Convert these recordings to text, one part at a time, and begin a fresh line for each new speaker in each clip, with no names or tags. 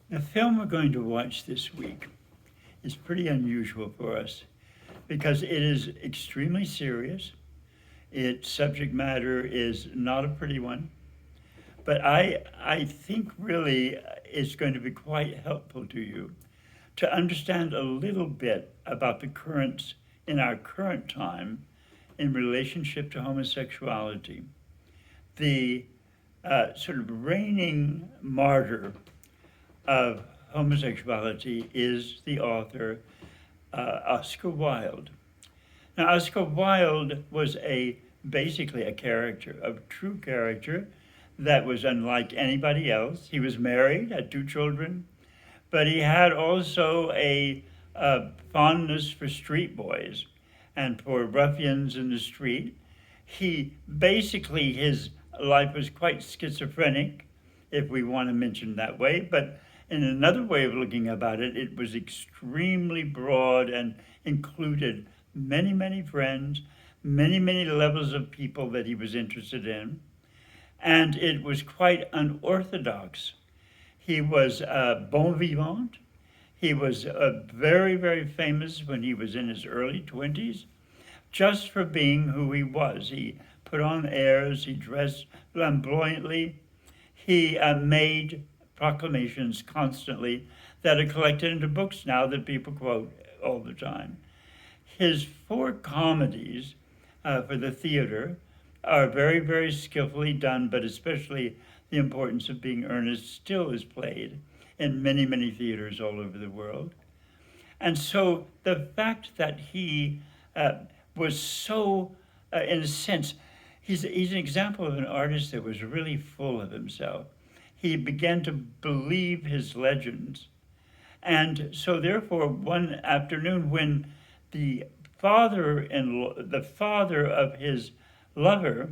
The film we're going to watch this week is pretty unusual for us because it is extremely serious. Its subject matter is not a pretty one, but I think really it's going to be quite helpful to you to understand a little bit about the currents in our current time in relationship to homosexuality. The sort of reigning martyr of homosexuality is the author Oscar Wilde. Now, Oscar Wilde was basically a character, a true character that was unlike anybody else. He was married, had two children, but he had also a fondness for street boys and for ruffians in the street. His life was quite schizophrenic, if we want to mention that way, but in another way of looking about it, it was extremely broad and included many, many friends, many, many levels of people that he was interested in, and it was quite unorthodox. He was a bon vivant. He was very, very famous when he was in his early 20s, just for being who he was. He put on airs, he dressed flamboyantly, he made proclamations constantly that are collected into books now that people quote all the time. His four comedies for the theater are very, very skillfully done, but especially The Importance of Being Earnest still is played in many, many theaters all over the world. And so the fact that he was so, in a sense, he's an example of an artist that was really full of himself. He began to believe his legends. And so therefore, one afternoon when the the father of his lover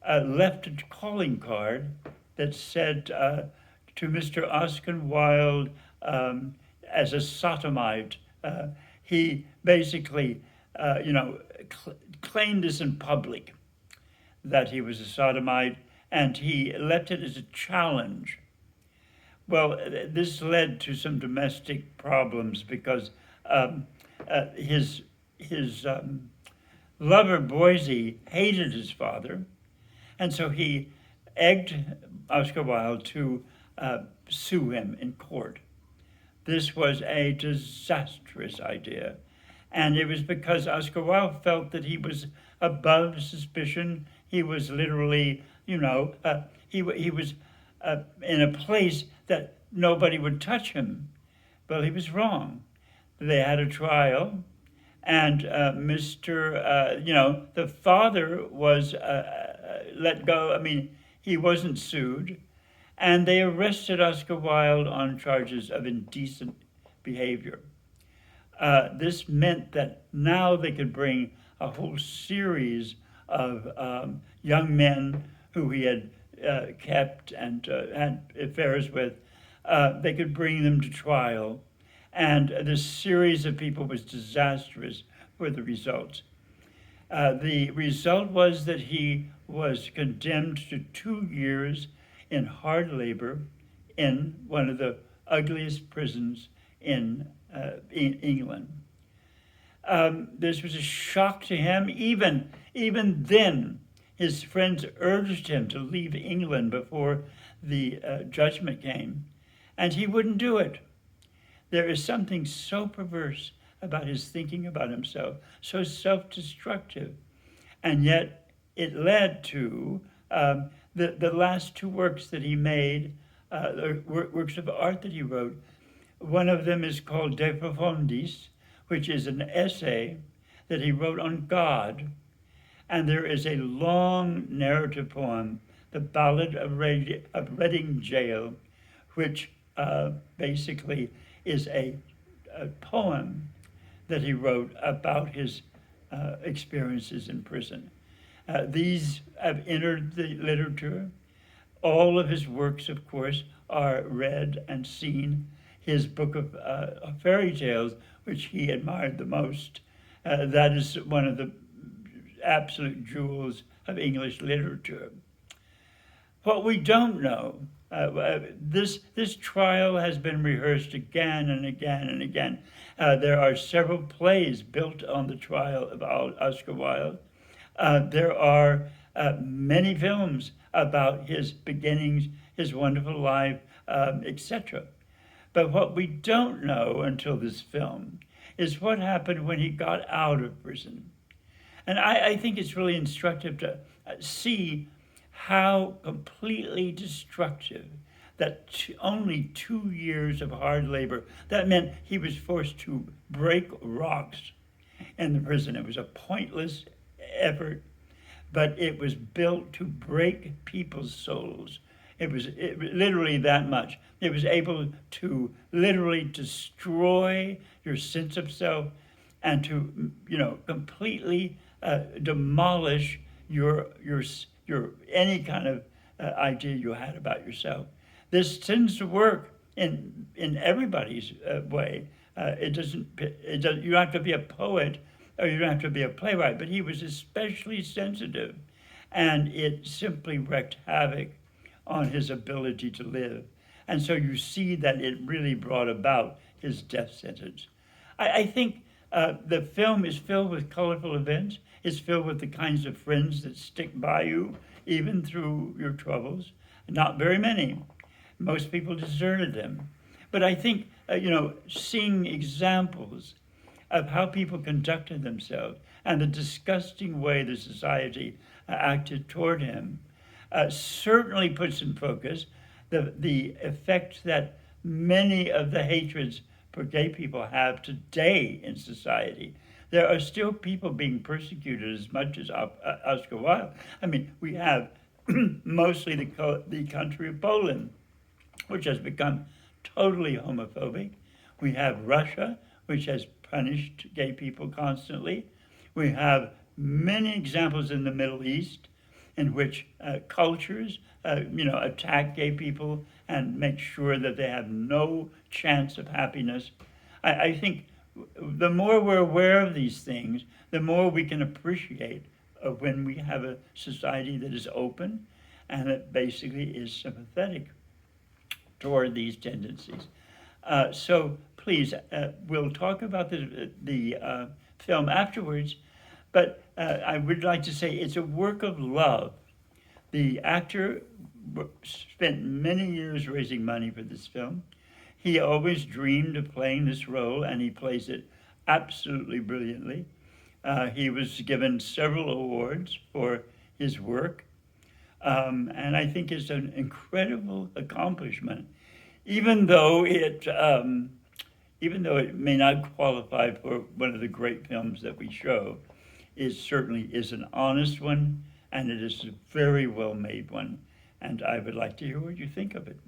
left a calling card that said to Mr. Oscar Wilde as a sodomite, he basically, claimed this in public that he was a sodomite, and he left it as a challenge. Well, this led to some domestic problems because his lover Boise hated his father, and so he egged Oscar Wilde to sue him in court. This was a disastrous idea, and it was because Oscar Wilde felt that he was above suspicion. He was literally, he was in a place that nobody would touch him. Well, he was wrong. They had a trial, and the father was let go. I mean, he wasn't sued, and they arrested Oscar Wilde on charges of indecent behavior. This meant that now they could bring a whole series of young men who he had kept and had affairs with. They could bring them to trial, and this series of people was disastrous for the results. The result was that he was condemned to 2 years in hard labor in one of the ugliest prisons in England. This was a shock to him. Even then, his friends urged him to leave England before the judgment came, and he wouldn't do it. There is something so perverse about his thinking about himself, so self-destructive, and yet it led to the last two works that he made, works of art that he wrote. One of them is called De Profundis, which is an essay that he wrote on God. And there is a long narrative poem, The Ballad of Reading Jail, which basically is a poem that he wrote about his experiences in prison. These have entered the literature. All of his works, of course, are read and seen. His book of fairy tales, which he admired the most, that is one of the absolute jewels of English literature. What we don't know This trial has been rehearsed again and again and again. There are several plays built on the trial of Oscar Wilde. There are many films about his beginnings, his wonderful life, etc. But what we don't know until this film is what happened when he got out of prison. And I think it's really instructive to see how completely destructive that only 2 years of hard labor, that meant he was forced to break rocks in the prison. It was a pointless effort, but it was built to break people's souls. It was literally that much. It was able to literally destroy your sense of self and to, completely demolish your any kind of idea you had about yourself. This tends to work in everybody's way. It doesn't. You don't have to be a poet, or you don't have to be a playwright. But he was especially sensitive, and it simply wreaked havoc on his ability to live. And so you see that it really brought about his death sentence. I think the film is filled with colorful events. It's filled with the kinds of friends that stick by you even through your troubles. Not very many. Most people deserted them. But I think, seeing examples of how people conducted themselves and the disgusting way the society acted toward him certainly puts in focus the effect that many of the hatreds for gay people have today in society. There are still people being persecuted as much as Oscar Wilde. I mean, we have mostly the country of Poland, which has become totally homophobic. We have Russia, which has punished gay people constantly. We have many examples in the Middle East in which cultures, attack gay people and make sure that they have no chance of happiness. I think the more we're aware of these things, the more we can appreciate when we have a society that is open and that basically is sympathetic toward these tendencies. So please, we'll talk about the film afterwards, but I would like to say it's a work of love. The actor spent many years raising money for this film. He always dreamed of playing this role, and he plays it absolutely brilliantly. He was given several awards for his work, and I think it's an incredible accomplishment, even though it may not qualify for one of the great films that we show. It certainly is an honest one, and it is a very well made one, and I would like to hear what you think of it.